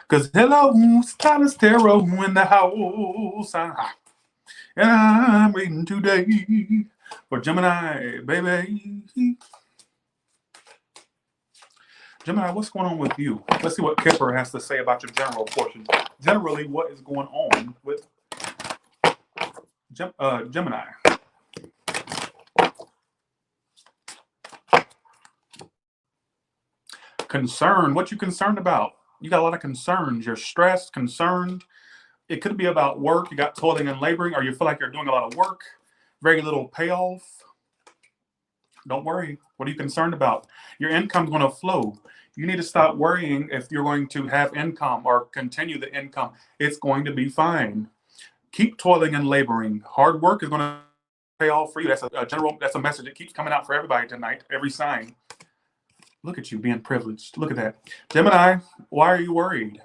Cause hello, Stylus Tarot in the house. And I'm reading today for Gemini, baby. Gemini, what's going on with you? Let's see what Kipper has to say about your general portion. Generally, what is going on with Gemini? Concern. What you concerned about? You got a lot of concerns. You're stressed, concerned. It could be about work. You got toiling and laboring, or you feel like you're doing a lot of work, very little payoff. Don't worry. What are you concerned about? Your income's going to flow. You need to stop worrying if you're going to have income or continue the income. It's going to be fine. Keep toiling and laboring. Hard work is going to pay off for you. That's that's a message that keeps coming out for everybody tonight, every sign. Look at you being privileged. Look at that. Gemini, why are you worried?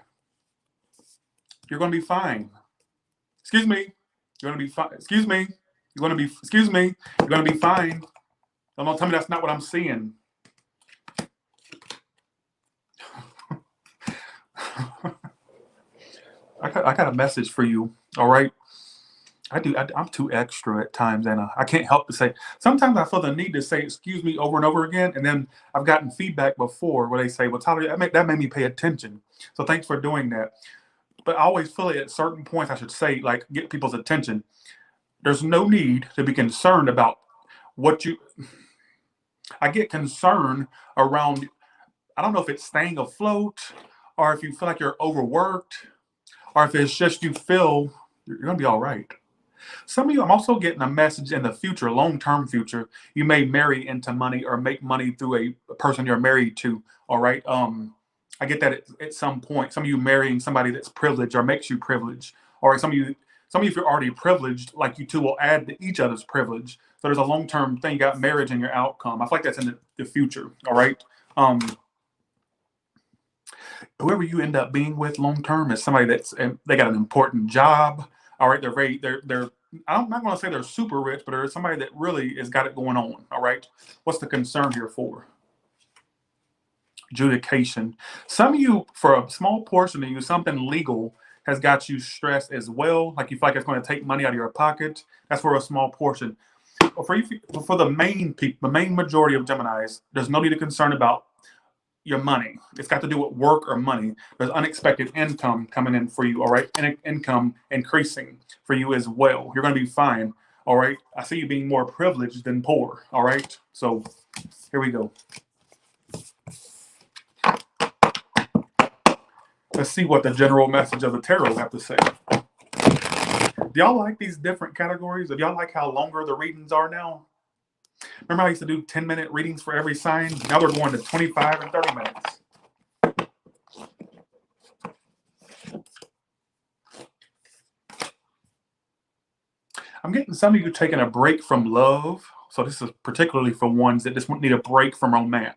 You're going to be fine. Excuse me. You're going to be fine. Excuse me. You're going to be, excuse me. You're going to be fine. Don't tell me that's not what I'm seeing. I got a message for you. All right. I'm too extra at times, and I can't help to say. Sometimes I feel the need to say "excuse me" over and over again, and then I've gotten feedback before where they say, "Well, Tyler, that made me pay attention." So thanks for doing that. But I always feel like at certain points I should say, like, get people's attention. There's no need to be concerned about what you. I get concerned around. I don't know if it's staying afloat, or if you feel like you're overworked, or if it's just you feel you're gonna be all right. Some of you, I'm also getting a message in the future, long-term future. You may marry into money or make money through a person you're married to. All right. I get that at some point. Some of you marrying somebody that's privileged or makes you privileged. All right. Some of you, if you're already privileged, like you two will add to each other's privilege. So there's a long-term thing. You got marriage in your outcome. I feel like that's in the future. All right. Whoever you end up being with long-term is somebody they got an important job. All right, they're I'm not going to say they're super rich, but they're somebody that really has got it going on. All right, what's the concern here for? Adjudication. Some of you, for a small portion of you, something legal has got you stressed as well. Like you feel like it's going to take money out of your pocket. That's for a small portion. For the main people, the main majority of Geminis, there's no need to concern about your money. It's got to do with work or money. There's unexpected income coming in for you, all right? And income increasing for you as well. You're going to be fine, all right? I see you being more privileged than poor, all right? So here we go. Let's see what the general message of the tarot have to say. Do y'all like these different categories? Do y'all like how longer the readings are now? Remember I used to do 10-minute readings for every sign? Now we're going to 25 and 30 minutes. I'm getting some of you taking a break from love. So this is particularly for ones that just need a break from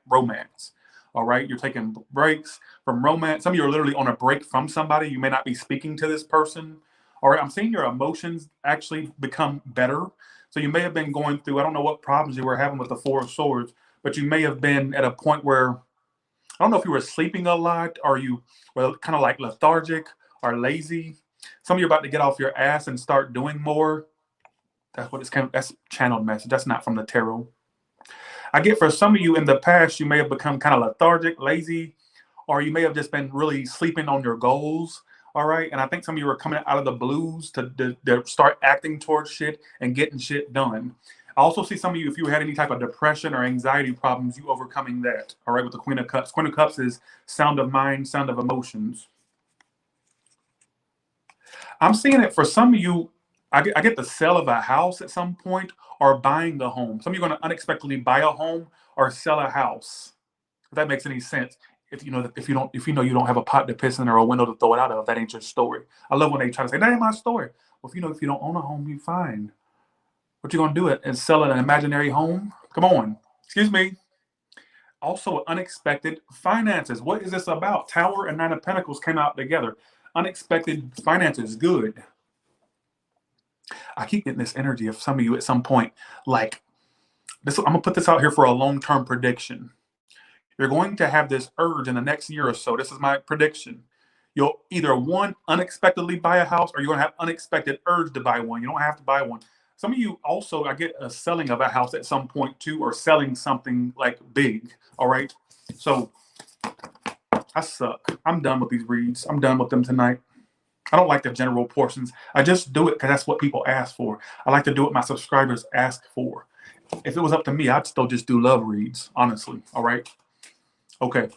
romance. All right, you're taking breaks from romance. Some of you are literally on a break from somebody. You may not be speaking to this person. All right, I'm seeing your emotions actually become better. So you may have been going through, I don't know what problems you were having with the Four of Swords, but you may have been at a point where, I don't know if you were sleeping a lot, or you were kind of like lethargic or lazy. Some of you are about to get off your ass and start doing more. That's what that's channeled message. That's not from the tarot. I get for some of you in the past, you may have become kind of lethargic, lazy, or you may have just been really sleeping on your goals. All right. And I think some of you are coming out of the blues to start acting towards shit and getting shit done. I also see some of you, if you had any type of depression or anxiety problems, you overcoming that. All right. With the Queen of Cups. Queen of Cups is sound of mind, sound of emotions. I'm seeing it for some of you. I get the sale of a house at some point, or buying a home. Some of you are going to unexpectedly buy a home or sell a house. If that makes any sense. If you know you don't have a pot to piss in or a window to throw it out of, that ain't your story. I love when they try to say that ain't my story. Well, if you don't own a home, you fine. What you gonna do it and sell an imaginary home? Come on. Excuse me. Also, unexpected finances. What is this about? Tower and Nine of Pentacles came out together. Unexpected finances, good. I keep getting this energy of some of you at some point, like this. I'm gonna put this out here for a long-term prediction. You're going to have this urge in the next year or so. This is my prediction. You'll either one, unexpectedly buy a house, or you're going to have unexpected urge to buy one. You don't have to buy one. Some of you also, I get a selling of a house at some point too, or selling something like big. All right. So I suck. I'm done with these reads. I'm done with them tonight. I don't like the general portions. I just do it because that's what people ask for. I like to do what my subscribers ask for. If it was up to me, I'd still just do love reads, honestly. All right. Okay.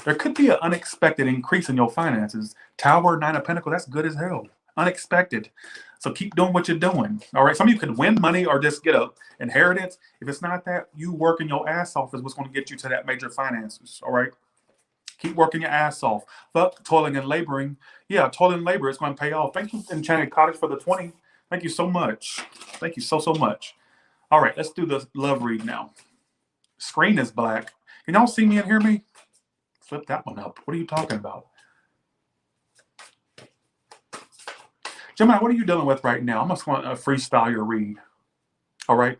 There could be an unexpected increase in your finances. Tower, 9 of Pentacles, that's good as hell. Unexpected. So keep doing what you're doing. All right. Some of you could win money or just get a inheritance. If it's not that, you working your ass off is what's going to get you to that major finances. All right. Keep working your ass off. Fuck toiling and laboring. Yeah, toiling and labor is going to pay off. Thank you, Enchanted Cottage, for the 20. Thank you so much. Thank you so much. All right, let's do the love read now. Screen is black. Can y'all see me and hear me? Flip that one up. What are you talking about? Gemini, what are you dealing with right now? I'm just going to freestyle your read. All right.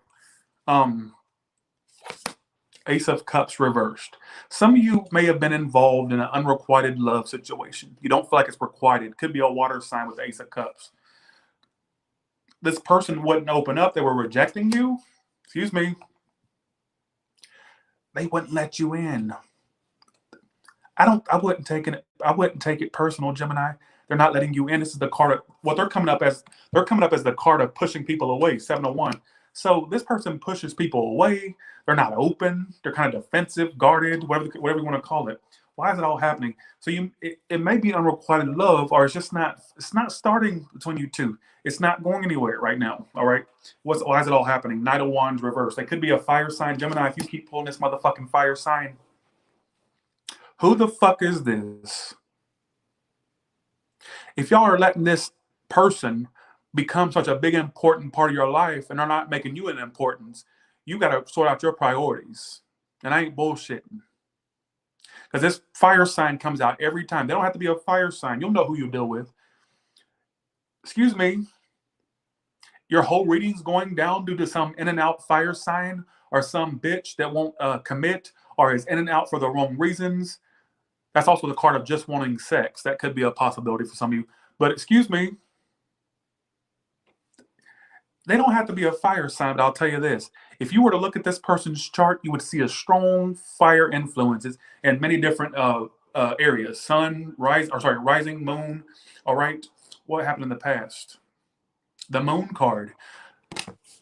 Ace of Cups reversed. Some of you may have been involved in an unrequited love situation. You don't feel like it's requited. It could be a water sign with Ace of Cups. This person wouldn't open up. They were rejecting you. Excuse me. They wouldn't let you in. I wouldn't take it personal, Gemini. They're not letting you in. This is the card of what they're coming up as the card of pushing people away, 701. So this person pushes people away. They're not open. They're kind of defensive, guarded, whatever you want to call it. Why is it all happening? So it may be unrequited love, or it's not starting between you two. It's not going anywhere right now. All right. Why is it all happening? Knight of Wands reversed. They could be a fire sign. Gemini, if you keep pulling this motherfucking fire sign, who the fuck is this? If y'all are letting this person become such a big, important part of your life and they're not making you an importance, you got to sort out your priorities. And I ain't bullshitting. Because this fire sign comes out every time. They don't have to be a fire sign. You'll know who you deal with. Excuse me. Your whole reading's going down due to some in and out fire sign or some bitch that won't commit or is in and out for the wrong reasons. That's also the card of just wanting sex. That could be a possibility for some of you. But excuse me, they don't have to be a fire sign, but I'll tell you this. If you were to look at this person's chart, you would see a strong fire influences in many different areas. Sun, rising, moon. All right. What happened in the past? The moon card.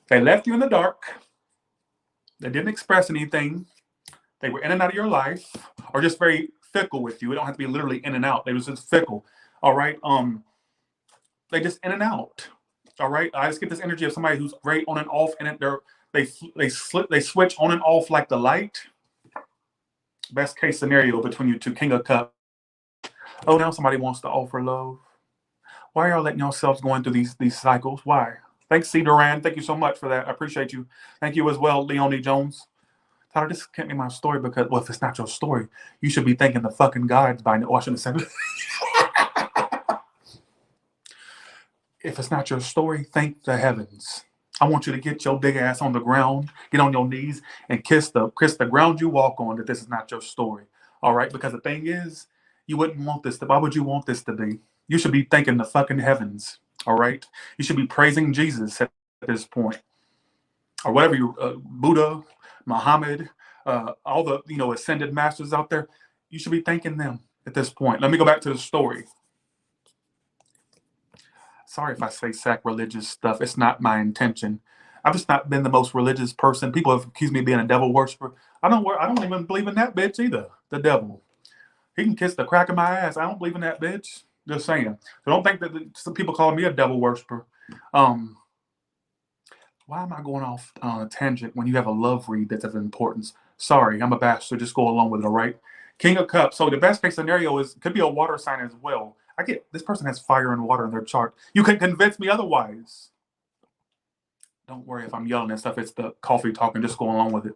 They left you in the dark. They didn't express anything. They were in and out of your life, or just very fickle with you. It don't have to be literally in and out. They was just fickle. All right. They just in and out. All right. I just get this energy of somebody who's very on and off, and they switch on and off like the light. Best case scenario between you two, King of Cups. Oh, now somebody wants to offer love. Why are y'all letting yourselves going through these cycles? Why? Thanks, C. Duran. Thank you so much for that. I appreciate you. Thank you as well, Leonie Jones. Tyler, this can't be my story because, well, if it's not your story, you should be thanking the fucking gods by watching the If it's not your story, thank the heavens. I want you to get your big ass on the ground, get on your knees, and kiss the ground you walk on that this is not your story. All right? Because the thing is, you wouldn't want this. Why would you want this to be? You should be thanking the fucking heavens. All right? You should be praising Jesus at this point. Or whatever you, Buddha, Muhammad, all the ascended masters out there. You should be thanking them at this point. Let me go back to the story. Sorry if I say sacrilegious stuff. It's not my intention. I've just not been the most religious person. People have accused me of being a devil worshiper. I don't even believe in that bitch either. The devil. He can kiss the crack of my ass. I don't believe in that bitch. Just saying. So don't think that some people call me a devil worshiper. Why am I going off on a tangent when you have a love read that's of importance? Sorry, I'm a bastard. Just go along with it, all right? King of Cups. So the best case scenario could be a water sign as well. I get this person has fire and water in their chart. You can convince me otherwise. Don't worry if I'm yelling and stuff. It's the coffee talking. Just go along with it.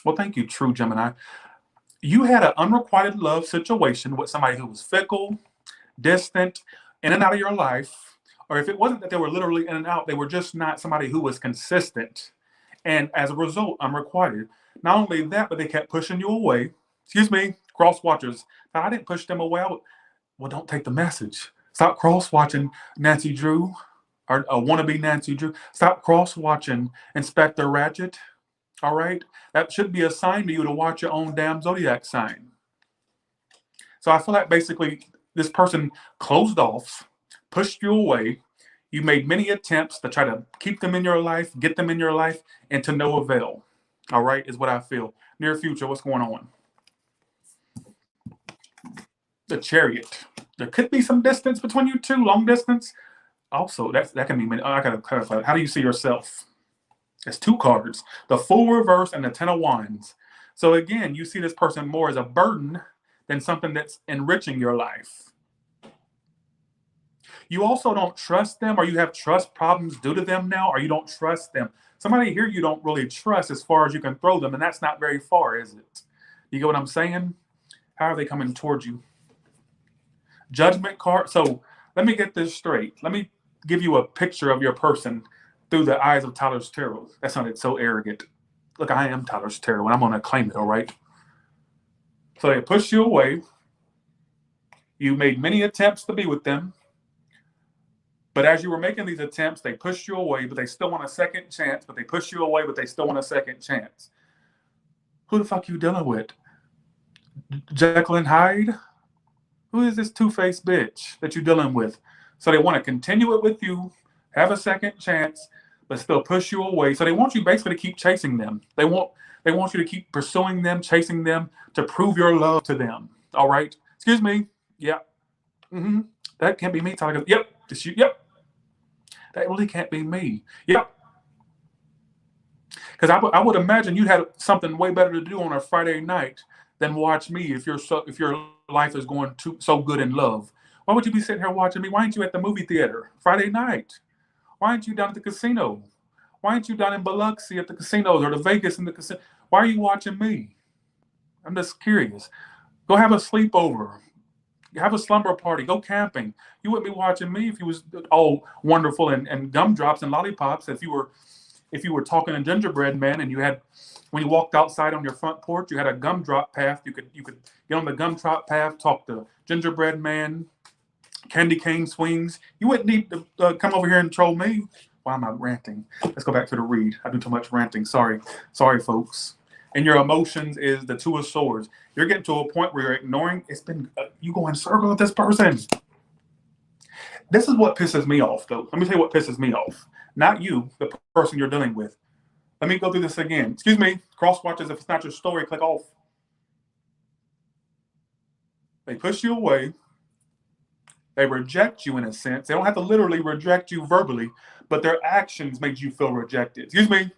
Well, thank you, true Gemini. You had an unrequited love situation with somebody who was fickle, distant, in and out of your life. Or if it wasn't that they were literally in and out, they were just not somebody who was consistent. And as a result, unrequited. Not only that, but they kept pushing you away. Excuse me, cross watchers. Now, I didn't push them away. Well, don't take the message. Stop cross watching Nancy Drew or wannabe Nancy Drew. Stop cross watching Inspector Ratchet. All right, that should be a sign to you to watch your own damn zodiac sign. So I feel like basically this person closed off, pushed you away. You made many attempts to try to keep them in your life, get them in your life, and to no avail. All right, is what I feel. Near future, what's going on? The Chariot. There could be some distance between you two, long distance. Also, that can be. I gotta clarify. How do you see yourself? It's two cards: the Fool reverse and the Ten of Wands. So again, you see this person more as a burden than something that's enriching your life. You also don't trust them, or you have trust problems due to them now, or you don't trust them. Somebody here you don't really trust as far as you can throw them, and that's not very far, is it? You get what I'm saying? How are they coming towards you? Judgment card. So let me get this straight. Let me give you a picture of your person through the eyes of Tyler's Tarot. That sounded so arrogant. Look, I am Tyler's Tarot, and I'm going to claim it, all right? So they pushed you away. You made many attempts to be with them. But as you were making these attempts, they pushed you away, but they still want a second chance. But they push you away, but they still want a second chance. Who the fuck you dealing with? Jekyll and Hyde? Who is this two-faced bitch that you're dealing with? So they want to continue it with you, have a second chance, but still push you away. So they want you basically to keep chasing them. They want you to keep pursuing them, chasing them, to prove your love to them. All right? Excuse me. Yeah. Mm-hmm. That can't be me, Tyler. Yep. It's you. Yep. That really can't be me. Yep. Because I would imagine you had something way better to do on a Friday night than watch me if your life is going so good in love. Why would you be sitting here watching me? Why aren't you at the movie theater Friday night? Why aren't you down at the casino? Why aren't you down in Biloxi at the casinos or the Vegas in the casino? Why are you watching me? I'm just curious. Go have a sleepover. Have a slumber party. Go camping. You wouldn't be watching me if you was all wonderful and gumdrops and lollipops. If you were talking to gingerbread man and you had, when you walked outside on your front porch, you had a gumdrop path. You could get on the gumdrop path, talk to gingerbread man, candy cane swings. You wouldn't need to come over here and troll me. Why am I ranting? Let's go back to the read. I do too much ranting. Sorry, folks. And your emotions is the Two of Swords. You're getting to a point where you're ignoring. It's been you go in circle with this person. This is what pisses me off, though. Let me tell you what pisses me off. Not you, the person you're dealing with. Let me go through this again. Excuse me. Cross watches. If it's not your story, click off. They push you away. They reject you in a sense. They don't have to literally reject you verbally, but their actions make you feel rejected. Excuse me.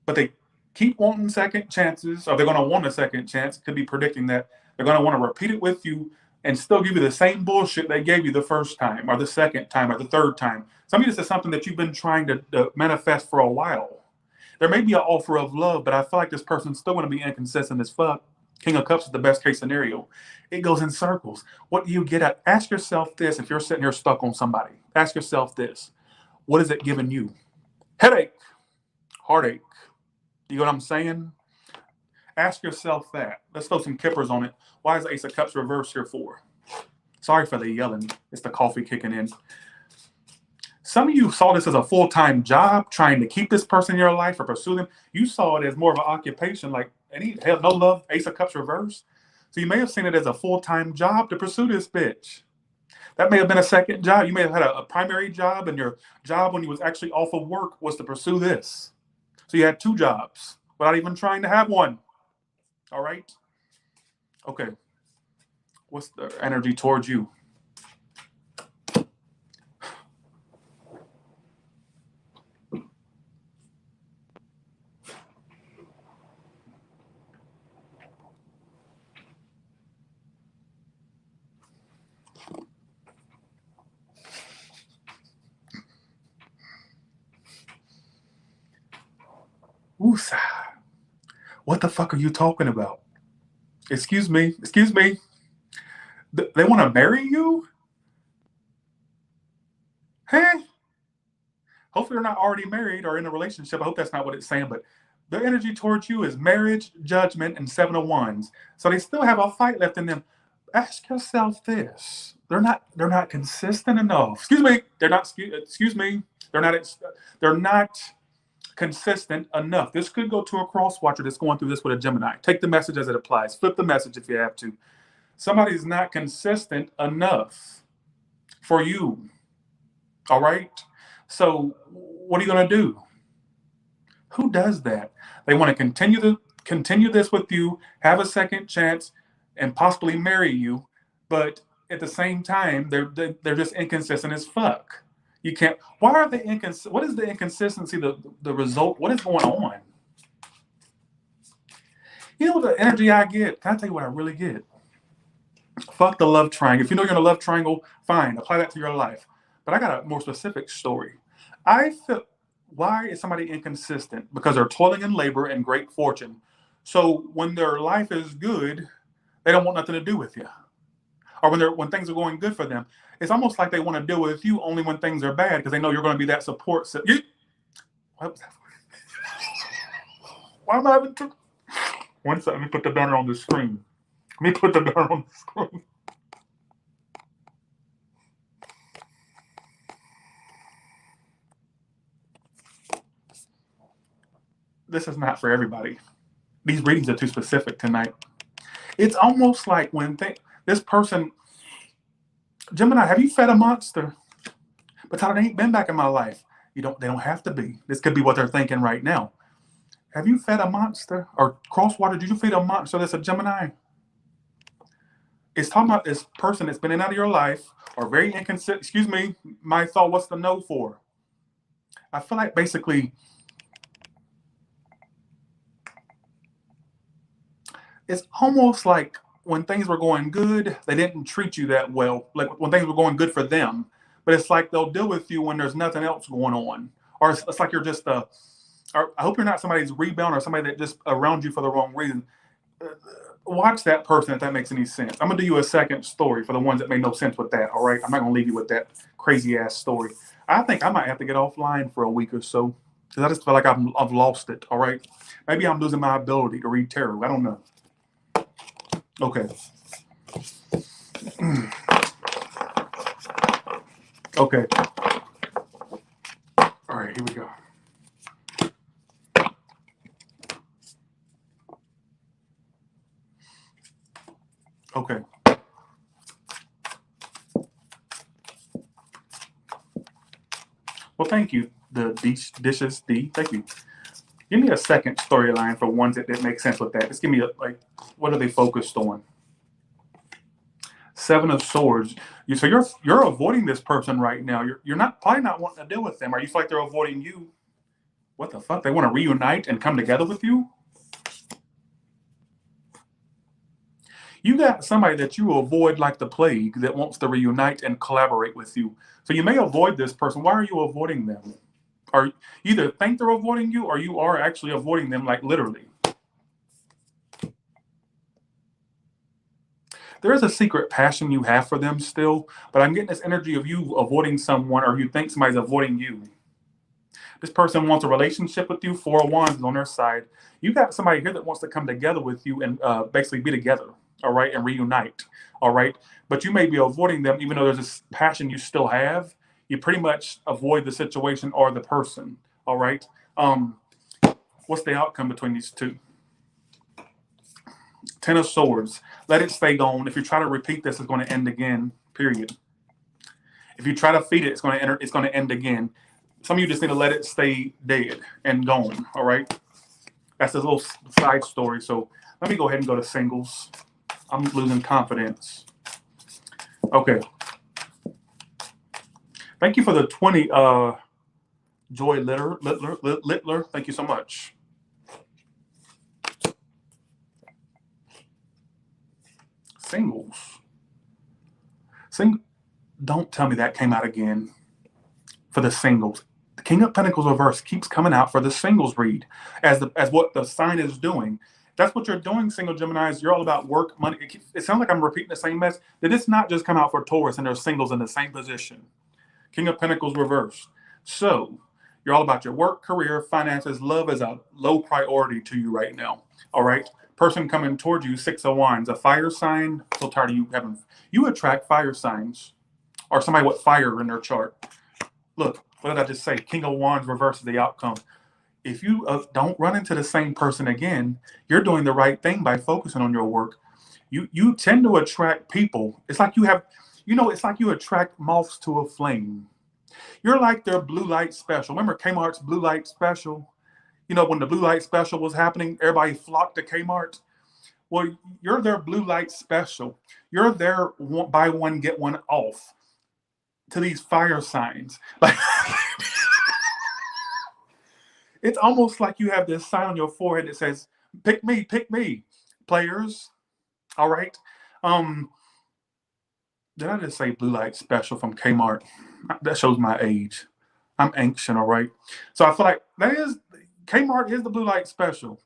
But they keep wanting second chances, or they're going to want a second chance. Could be predicting that they're going to want to repeat it with you and still give you the same bullshit they gave you the first time, or the second time, or the third time. Some of this is something that you've been trying to manifest for a while. There may be an offer of love, but I feel like this person's still going to be inconsistent as fuck. King of Cups is the best case scenario. It goes in circles. What do you get at? Ask yourself this if you're sitting here stuck on somebody. Ask yourself this. What is it giving you? Headache, heartache. You know what I'm saying? Ask yourself that. Let's throw some kippers on it. Why is the Ace of Cups reversed here for? Sorry for the yelling. It's the coffee kicking in. Some of you saw this as a full-time job, trying to keep this person in your life or pursue them. You saw it as more of an occupation, like no love, Ace of Cups reversed. So you may have seen it as a full-time job to pursue this bitch. That may have been a second job. You may have had a primary job, and your job when you was actually off of work was to pursue this. So you had two jobs without even trying to have one. All right? Okay. What's the energy towards you? Woosah. What the fuck are you talking about? Excuse me. They want to marry you? Hey? Hopefully they're not already married or in a relationship. I hope that's not what it's saying, but Their energy towards you is marriage, judgment, and Seven of Wands. So they still have a fight left in them. Ask yourself this: they're not consistent enough. Excuse me. They're not. Excuse me. They're not. They're not consistent enough. This could go to a cross watcher that's going through this with a Gemini. Take the message as it applies. Flip the message if you have to. Somebody's not consistent enough for you. All right. So what are you going to do? Who does that? They want to continue this with you, have a second chance, and possibly marry you, but at the same time, they're just inconsistent as fuck. You can't. Why are they inconsistent? What is the inconsistency? The result? What is going on? You know the energy I get. Can I tell you what I really get? Fuck the love triangle. If you know you're in a love triangle, fine. Apply that to your life. But I got a more specific story. I feel. Why is somebody inconsistent? Because they're toiling in labor and great fortune. So when their life is good, they don't want nothing to do with you. Or when things are going good for them, it's almost like they want to deal with you only when things are bad because they know you're going to be that support. What was that? Why am I having to? One second, let me put the banner on the screen. This is not for everybody. These readings are too specific tonight. It's almost like when this person, Gemini, have you fed a monster? But Tyler, they ain't been back in my life. They don't have to be. This could be what they're thinking right now. Have you fed a monster? Or crosswater, did you feed a monster that's a Gemini? It's talking about this person that's been in and out of your life or very inconsistent. Excuse me, my thought, what's the no for? I feel like basically it's almost like when things were going good, they didn't treat you that well. Like when things were going good for them, but it's like they'll deal with you when there's nothing else going on, or it's like you're just a. Or I hope you're not somebody's rebound or somebody that just around you for the wrong reason. Watch that person if that makes any sense. I'm gonna do you a second story for the ones that made no sense with that. All right, I'm not gonna leave you with that crazy ass story. I think I might have to get offline for a week or so because I just feel like I've lost it. All right, maybe I'm losing my ability to read tarot. I don't know. Okay. Okay. All right, here we go. Okay. Well, thank you, the dishes, thank you. Give me a second storyline for ones that make sense with that. Just give me what are they focused on? Seven of Swords. So you're avoiding this person right now. You're probably not wanting to deal with them. Or you feel like they're avoiding you. What the fuck? They want to reunite and come together with you? You got somebody that you avoid like the plague that wants to reunite and collaborate with you. So you may avoid this person. Why are you avoiding them? Or you either think they're avoiding you or you are actually avoiding them, like literally. There is a secret passion you have for them still, but I'm getting this energy of you avoiding someone or you think somebody's avoiding you. This person wants a relationship with you. Four of Wands is on their side. You got somebody here that wants to come together with you and basically be together, all right, and reunite, all right? But you may be avoiding them even though there's this passion you still have. You pretty much avoid the situation or the person, all right? What's the outcome between these two? Ten of Swords. Let it stay gone. If you try to repeat this, it's going to end again, period. If you try to feed it, it's going to end again. Some of you just need to let it stay dead and gone, all right? That's a little side story. So let me go ahead and go to singles. I'm losing confidence. Okay. Thank you for the 20, Joy Littler. Thank you so much. Singles. Don't tell me that came out again for the singles. The King of Pentacles reverse keeps coming out for the singles read as what the sign is doing. That's what you're doing, single Geminis. You're all about work, money. It sounds like I'm repeating the same mess. Did this not just come out for Taurus and there's singles in the same position? King of Pentacles reverse. So You're all about your work, career, finances. Love is a low priority to you right now. All right. Person coming towards you, Six of Wands, a fire sign. So tired of you having. You attract fire signs or somebody with fire in their chart. Look, what did I just say? King of Wands reverses the outcome. If you don't run into the same person again, you're doing the right thing by focusing on your work. You tend to attract people. It's like you have, it's like you attract moths to a flame. You're like their blue light special. Remember Kmart's blue light special? When the blue light special was happening, everybody flocked to Kmart. Well, you're their blue light special. You're their buy one, get one off to these fire signs. Like, it's almost like you have this sign on your forehead that says, pick me, players. All right. Did I just say blue light special from Kmart? That shows my age. I'm ancient, all right? So I feel like Kmart is the blue light special.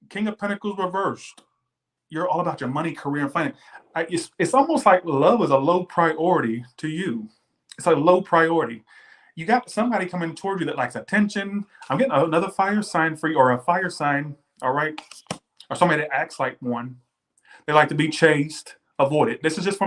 King of Pentacles reversed. You're all about your money, career, and finance. It's almost like love is a low priority to you. It's a low priority. You got somebody coming towards you that likes attention. I'm getting another fire sign for you, or a fire sign, all right? Or somebody that acts like one. They like to be chased. Avoid it. This is just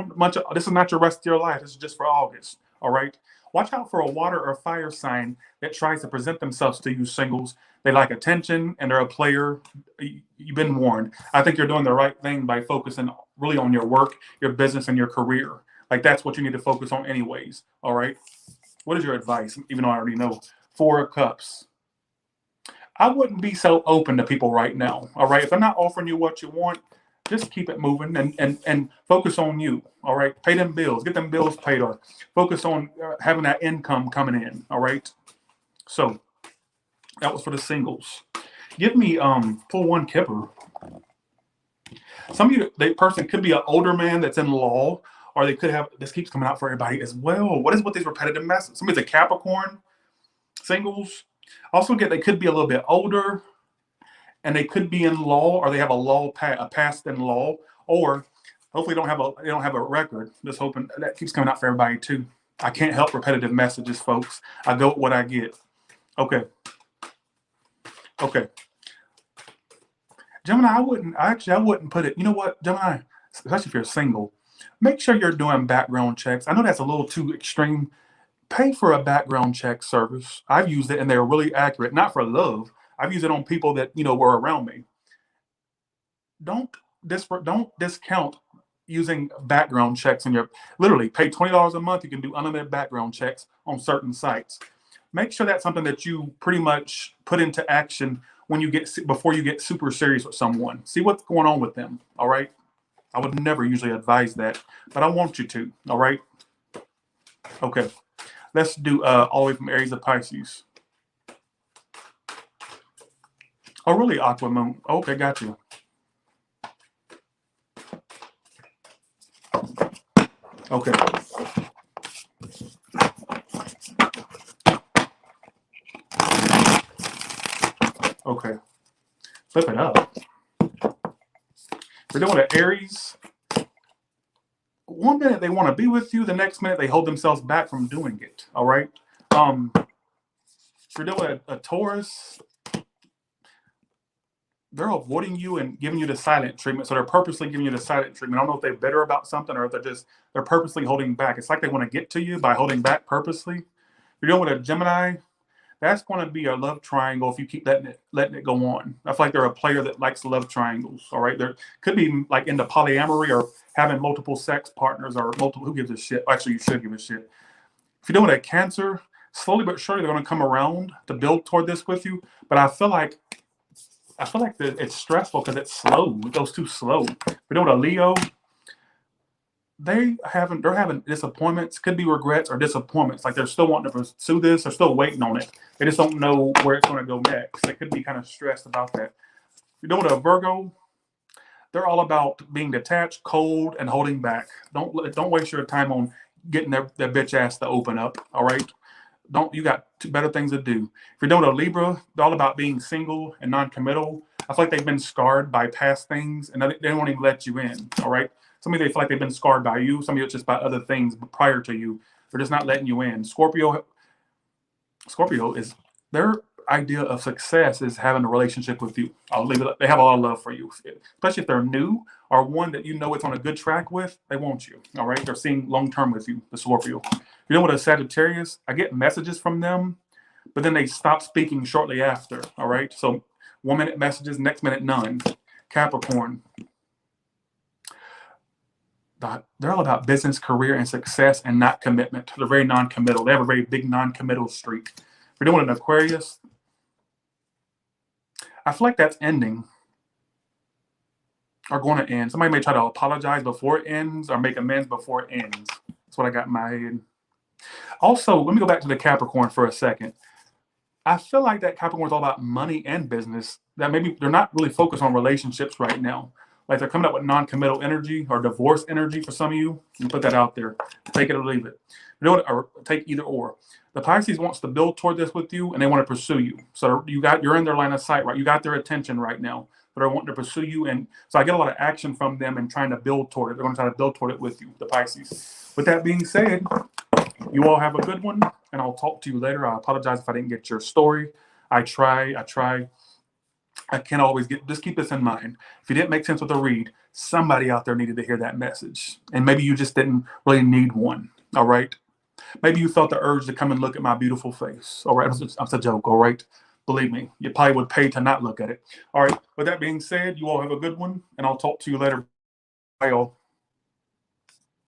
this is not your rest of your life. This is just for August, all right? Watch out for a water or fire sign that tries to present themselves to you singles. They like attention and they're a player. You've been warned. I think you're doing the right thing by focusing really on your work, your business, and your career. Like that's what you need to focus on anyways, all right? What is your advice? Even though I already know. Four of Cups. I wouldn't be so open to people right now, all right? If they're not offering you what you want, just keep it moving and focus on you, all right? Pay them bills. Get them bills paid, or focus on having that income coming in, all right? So that was for the singles. Give me pull one Kipper. Some of you, the person could be an older man that's in law, or they could have, this keeps coming out for everybody as well. What is with these repetitive messages? Somebody's a Capricorn, singles. Also they could be a little bit older, and they could be in law, or they have a past in law, or hopefully they don't have a record. Just hoping that keeps coming out for everybody too. I can't help repetitive messages, folks. I go with what I get. Okay. Gemini, I wouldn't put it. You know what, Gemini, especially if you're single, make sure you're doing background checks. I know that's a little too extreme. Pay for a background check service. I've used it and they're really accurate. Not for love. I've used it on people that were around me. Don't discount using background checks in your. Literally pay $20 a month. You can do unlimited background checks on certain sites. Make sure that's something that you pretty much put into action before you get super serious with someone. See what's going on with them. All right. I would never usually advise that, but I want you to. All right. Okay. Let's do all the way from Aries to Pisces. Oh, really, Aqua Moon? Okay, got you. Okay. Okay. Flip it up. We're doing an Aries. One minute they want to be with you, the next minute they hold themselves back from doing it. All right. We're doing a Taurus. They're avoiding you and giving you the silent treatment. So they're purposely giving you the silent treatment. I don't know if they're bitter about something or if they're purposely holding back. It's like they want to get to you by holding back purposely. You're dealing with a Gemini. That's going to be a love triangle if you keep letting it go on. I feel like they're a player that likes love triangles. All right. There could be like into polyamory or having multiple sex partners or multiple. Who gives a shit? Actually, you should give a shit. If you're dealing with a Cancer, slowly but surely they're going to come around to build toward this with you. But I feel like it's stressful because it's slow. It goes too slow. We know what a Leo, they're having disappointments. Could be regrets or disappointments. Like they're still wanting to pursue this. They're still waiting on it. They just don't know where it's going to go next. They could be kind of stressed about that. You know what a Virgo, they're all about being detached, cold, and holding back. Don't waste your time on getting their bitch ass to open up. All right. You got better things to do. If you're doing a Libra, they're all about being single and non-committal. I feel like they've been scarred by past things and they won't even let you in. All right. Some of you, they feel like they've been scarred by you. Some of you, it's just by other things prior to you. They're just not letting you in. Scorpio, Scorpio is their idea of success is having a relationship with you. I'll leave it. They have a lot of love for you, especially if they're new or one that you know it's on a good track with. They want you. All right, they're seeing long term with you, the Scorpio. You know what a Sagittarius? I get messages from them, but then they stop speaking shortly after. All right, so 1 minute messages, next minute none. Capricorn. They're all about business, career, and success, and not commitment. They're very non-committal. They have a very big non-committal streak. If you're doing an Aquarius, I feel like that's ending or going to end. Somebody may try to apologize before it ends or make amends before it ends. That's what I got in my head. Also, let me go back to the Capricorn for a second. I feel like that Capricorn is all about money and business. That maybe they're not really focused on relationships right now. Like they're coming up with non-committal energy or divorce energy for some of you. You put that out there. Take it or leave it. You know what? Or take either or. The Pisces wants to build toward this with you, and they want to pursue you. So you're in their line of sight, right? You got their attention right now, but they're wanting to pursue you. And so I get a lot of action from them and trying to build toward it. They're going to try to build toward it with you, the Pisces. With that being said, you all have a good one, and I'll talk to you later. I apologize if I didn't get your story. I try. I can't always just keep this in mind. If you didn't make sense with a read, somebody out there needed to hear that message. And maybe you just didn't really need one. All right. Maybe you felt the urge to come and look at my beautiful face. All right. That's a joke. All right. Believe me, you probably would pay to not look at it. All right. With that being said, you all have a good one, and I'll talk to you later. Bye, all.